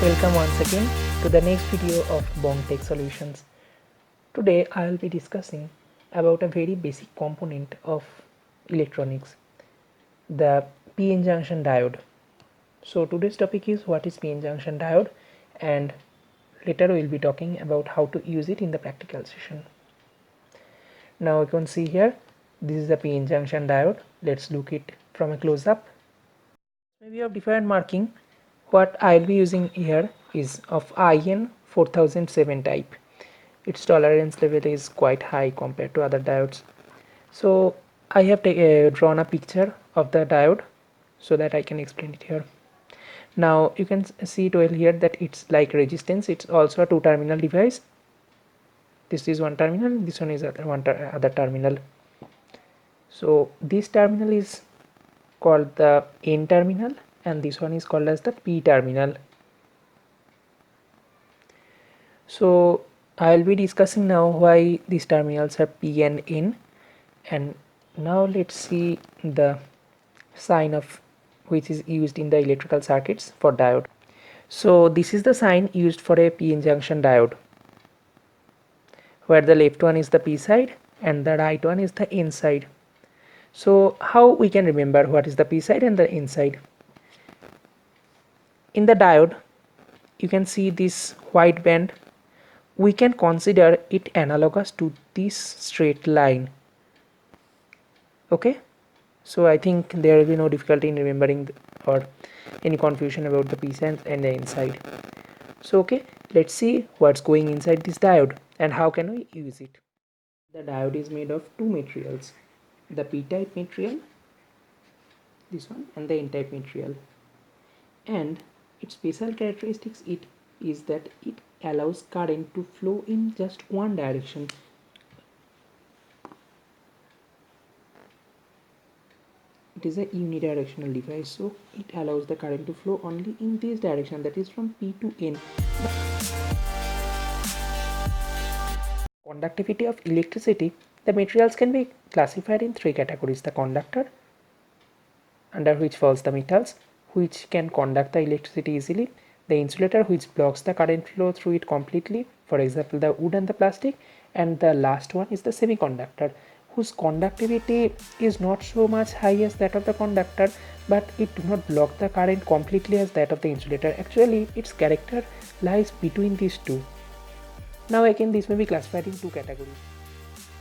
Welcome once again to the next video of Bong TechSolutions. Today I will be discussing about a very basic component of electronics, the PN junction diode. So today's topic is what is PN junction diode, and later we will be talking about how to use it in the practical session. Now you can see here, this is the PN junction diode. Let's look it from a close-up. Maybe of different marking. What I'll be using here is of IN 4007 type. Its tolerance level is quite high compared to other diodes. So I have drawn a picture of the diode so that I can explain it here. Now you can see it well here that it's like resistance. It's also a two-terminal device. This is one terminal, this one is other terminal. So this terminal is called the N terminal and this one is called as the P terminal. So I will be discussing now why these terminals are P and N, and now let's see the sign of which is used in the electrical circuits for diode. So this is the sign used for a PN junction diode, where the left one is the P side and the right one is the N side. So how we can remember what is the P side and the N side? In the diode you can see this white band. We can consider it analogous to this straight line. Okay, so I think there will be no difficulty in remembering or any confusion about the P side and the N side. So okay, let's see what's going inside this diode and how can we use it. The diode is made of two materials, the p-type material, this one, and the n-type material, and its special characteristics is that it allows current to flow in just one direction. It is a unidirectional device, so it allows the current to flow only in this direction, that is from P to N. Conductivity of electricity. The materials can be classified in three categories: the conductor, under which falls the metals, which can conduct the electricity easily; the insulator, which blocks the current flow through it completely, for example the wood and the plastic; and the last one is the semiconductor, whose conductivity is not so much high as that of the conductor, but it do not block the current completely as that of the insulator. Actually its character lies between these two. Now again, this may be classified in two categories.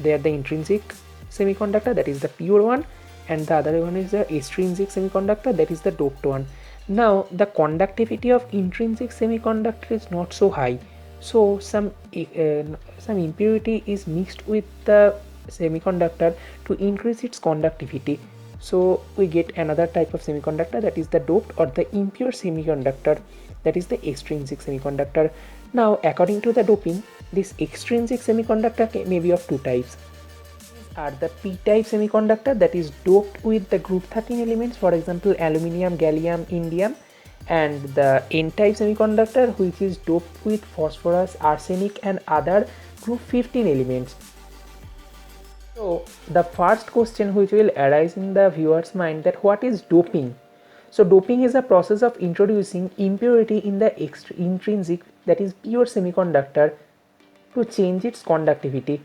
They are the intrinsic semiconductor, that is the pure one, and the other one is the extrinsic semiconductor, that is the doped one. Now the conductivity of intrinsic semiconductor is not so high, so some impurity is mixed with the semiconductor to increase its conductivity. So we get another type of semiconductor, that is the doped or the impure semiconductor, that is the extrinsic semiconductor. Now according to the doping, this extrinsic semiconductor may be of two types. These are the p-type semiconductor, that is doped with the group 13 elements, for example aluminium, gallium, indium, and the n-type semiconductor, which is doped with phosphorus, arsenic, and other group 15 elements. So the first question which will arise in the viewer's mind, that what is doping? So doping is a process of introducing impurity in the intrinsic, that is pure semiconductor, to change its conductivity.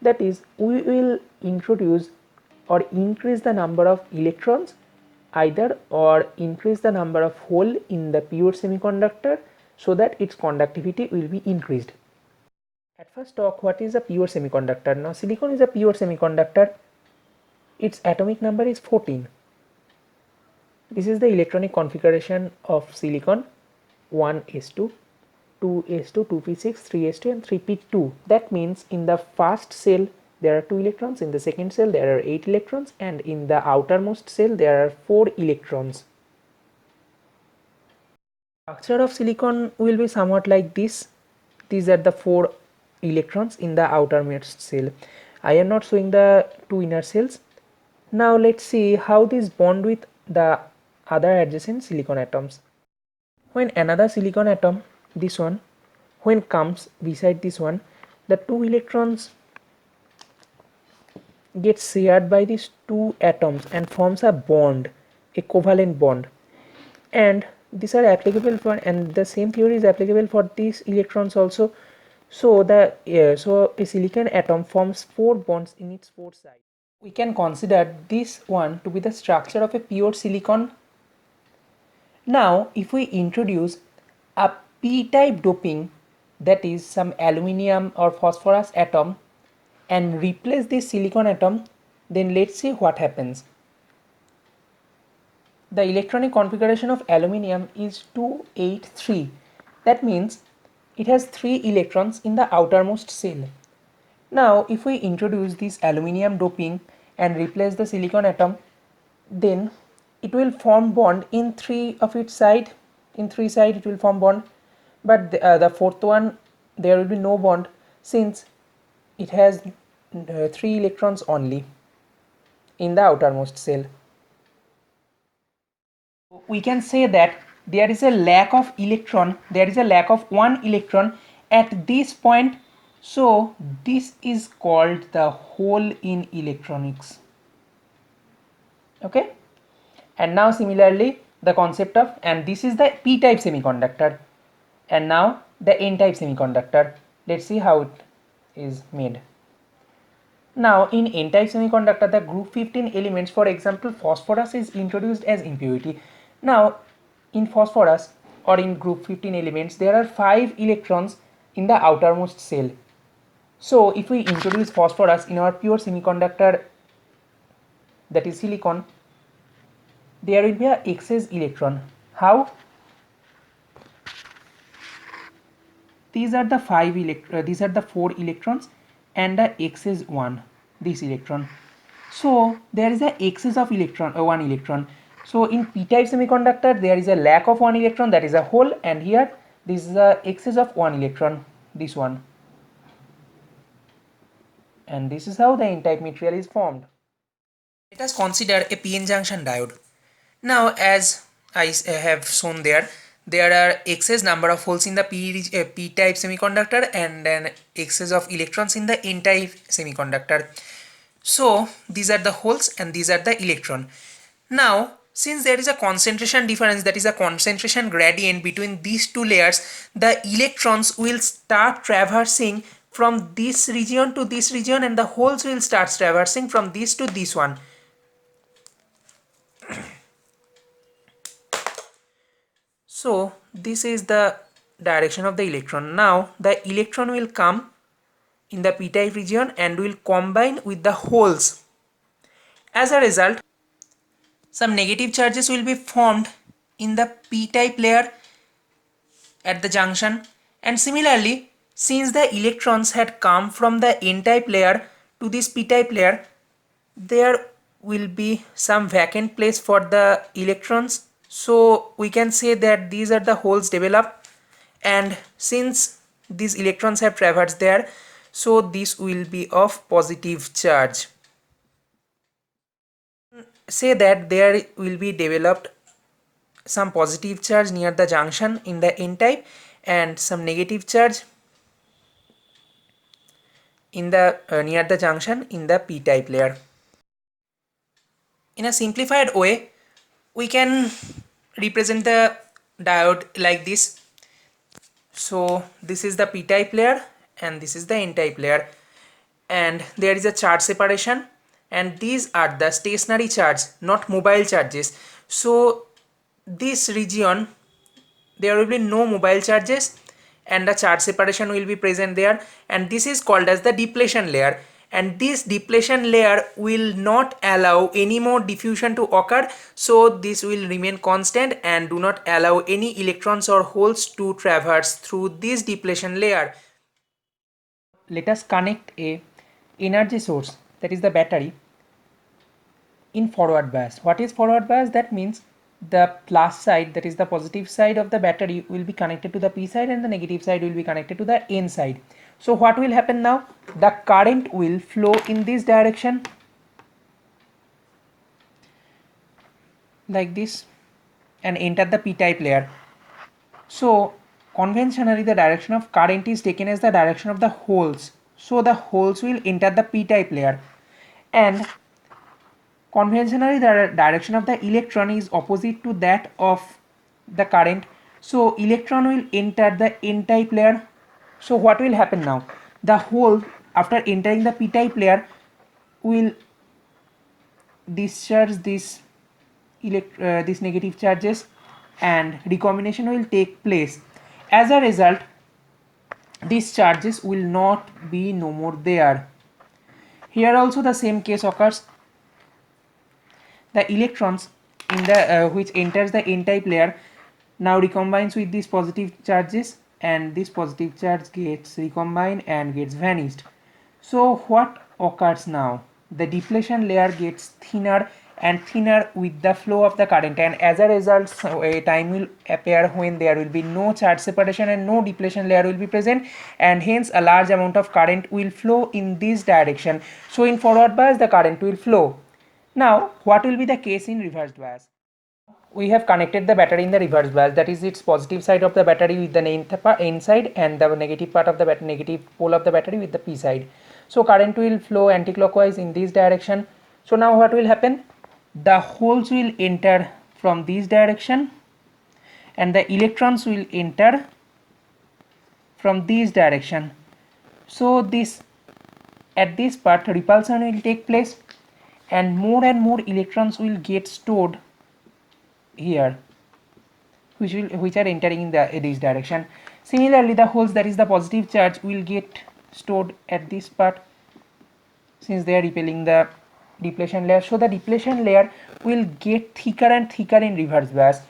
That is, we will introduce or increase the number of electrons either, or increase the number of hole in the pure semiconductor so that its conductivity will be increased. At first talk, what is a pure semiconductor? Now silicon is a pure semiconductor. Its atomic number is 14. This is the electronic configuration of silicon: 1s2, 2s2, 2p6, 3s2, and 3p2. That means in the first cell there are 2 electrons, in the second cell there are 8 electrons, and in the outermost cell there are 4 electrons. Structure of silicon will be somewhat like this. These are the 4 electrons in the outermost cell. I am not showing the 2 inner cells. Now let's see how these bond with the other adjacent silicon atoms. When another silicon atom, this one, when comes beside this one, the 2 electrons get shared by these 2 atoms and forms a bond, a covalent bond, and these are applicable for, and the same theory is applicable for these electrons also. So so a silicon atom forms 4 bonds in its 4 sides. We can consider this one to be the structure of a pure silicon. Now if we introduce a p-type doping, that is some aluminium or phosphorus atom, and replace this silicon atom, then let's see what happens. The electronic configuration of aluminium is 283. That means it has 3 electrons in the outermost shell. Now if we introduce this aluminium doping and replace the silicon atom, then it will form bond in 3 of its side. In 3 side it will form bond, but the fourth one there will be no bond, since it has 3 electrons only in the outermost shell. We can say that there is a lack of electron, there is a lack of 1 electron at this point. So this is called the hole in electronics. Okay, and now similarly the concept of, and this is the p-type semiconductor, and now the n-type semiconductor. Let's see how it is made. Now in n-type semiconductor, the group 15 elements, for example phosphorus, is introduced as impurity. Now in phosphorus or in group 15 elements, there are 5 electrons in the outermost shell. So if we introduce phosphorus in our pure semiconductor, that is silicon, there will be a excess electron. How? These are the 4 electrons and the excess one, this electron. So there is a excess of 1 electron. So in p-type semiconductor there is a lack of 1 electron, that is a hole, and here this is a excess of 1 electron, this one. And this is how the n-type material is formed. Let us consider a p-n junction diode. Now as I have shown there, there are excess number of holes in the p-type semiconductor and an excess of electrons in the n-type semiconductor. So these are the holes and these are the electron. Now since there is a concentration difference, that is a concentration gradient between these two layers, the electrons will start traversing from this region to this region, and the holes will start traversing from this to this one. So this is the direction of the electron. Now the electron will come in the p-type region and will combine with the holes. As a result, some negative charges will be formed in the p-type layer at the junction, and similarly, since the electrons had come from the n-type layer to this p-type layer, there will be some vacant place for the electrons. So we can say that these are the holes developed, and since these electrons have traversed there, so this will be of positive charge. Say that there will be developed some positive charge near the junction in the n-type and some negative charge in the near the junction in the p-type layer. In a simplified way, we can represent the diode like this. So this is the p-type layer and this is the n-type layer, and there is a charge separation, and these are the stationary charge, not mobile charges. So this region there will be no mobile charges and the charge separation will be present there, and this is called as the depletion layer, and this depletion layer will not allow any more diffusion to occur. So this will remain constant and do not allow any electrons or holes to traverse through this depletion layer. Let us connect a energy source, that is the battery, in forward bias. What is forward bias? That means the plus side, that is the positive side of the battery, will be connected to the p side and the negative side will be connected to the n side. So what will happen now? The current will flow in this direction like this and enter the p-type layer. So conventionally the direction of current is taken as the direction of the holes. So the holes will enter the p-type layer, and conventionally the direction of the electron is opposite to that of the current, so electron will enter the n-type layer. So what will happen now? The hole, after entering the p-type layer, will discharge these negative charges and recombination will take place. As a result, these charges will not be no more there. Here also the same case occurs. The electrons in the which enters the n-type layer now recombines with these positive charges, and this positive charge gets recombined and gets vanished. So what occurs now? The depletion layer gets thinner and thinner with the flow of the current, and as a result, so a time will appear when there will be no charge separation and no depletion layer will be present, and hence a large amount of current will flow in this direction. So in forward bias the current will flow. Now what will be the case in reversed bias? We have connected the battery in the reverse bias, that is its positive side of the battery with the n side and the negative part of the negative pole of the battery with the p side. So current will flow anti-clockwise in this direction. So now what will happen? The holes will enter from this direction and the electrons will enter from this direction. So this, at this part, repulsion will take place and more electrons will get stored here, which are entering in this direction. Similarly, the holes, that is the positive charge, will get stored at this part since they are repelling the depletion layer. So the depletion layer will get thicker and thicker in reverse bias,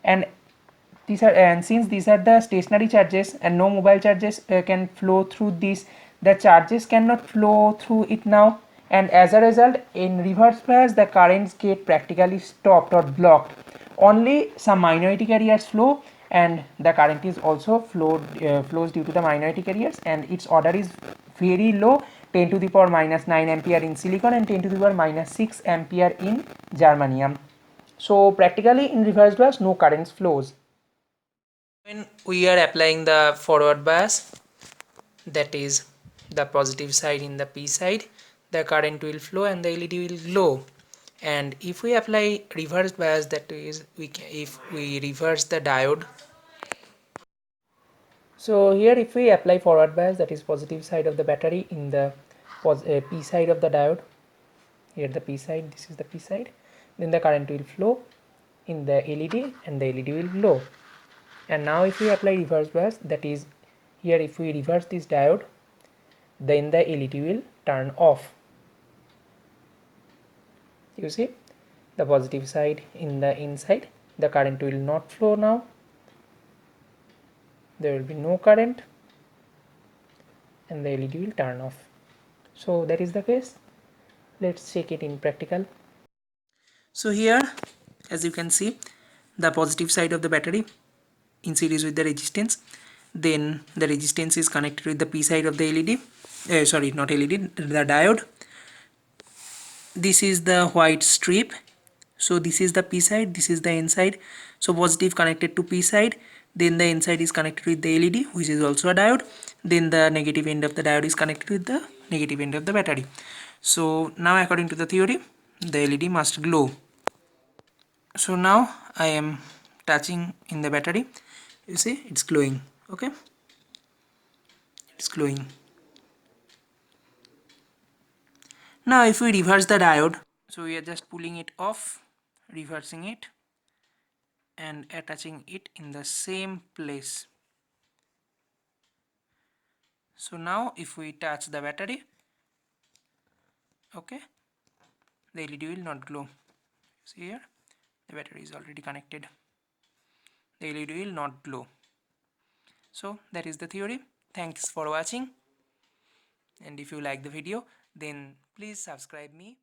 and since these are the stationary charges and no mobile charges can flow through this, the charges cannot flow through it now, and as a result in reverse bias the currents get practically stopped or blocked. Only some minority carriers flow, and the current is also flows due to the minority carriers, and its order is very low, 10 to the power minus 9 ampere in silicon and 10 to the power minus 6 ampere in germanium. So practically in reverse bias no currents flows. When we are applying the forward bias, that is the positive side in the p side, the current will flow and the LED will glow. And if we apply reverse bias, that is if we reverse the diode. So here if we apply forward bias, that is positive side of the battery in the p side of the diode, here the p side, this is the p side, then the current will flow in the LED and the LED will glow. And now if we apply reverse bias, that is here if we reverse this diode, then the LED will turn off. You see the positive side in the inside, the current will not flow now, there will be no current and the LED will turn off. So that is the case. Let's check it in practical. So here as you can see, the positive side of the battery in series with the resistance, then the resistance is connected with the p side of the LED, sorry not LED, the diode. This is the white strip, so this is the p side, this is the n side, so positive connected to p side, then the n side is connected with the LED which is also a diode, then the negative end of the diode is connected with the negative end of the battery. So now according to the theory, the LED must glow. So now I am touching in the battery, you see it's glowing. Okay, it's glowing. Now if we reverse the diode, so we are just pulling it off, reversing it and attaching it in the same place. So now if we touch the battery, okay, the LED will not glow. See here, the battery is already connected, the LED will not glow. So that is the theory. Thanks for watching, and if you like the video then please subscribe me.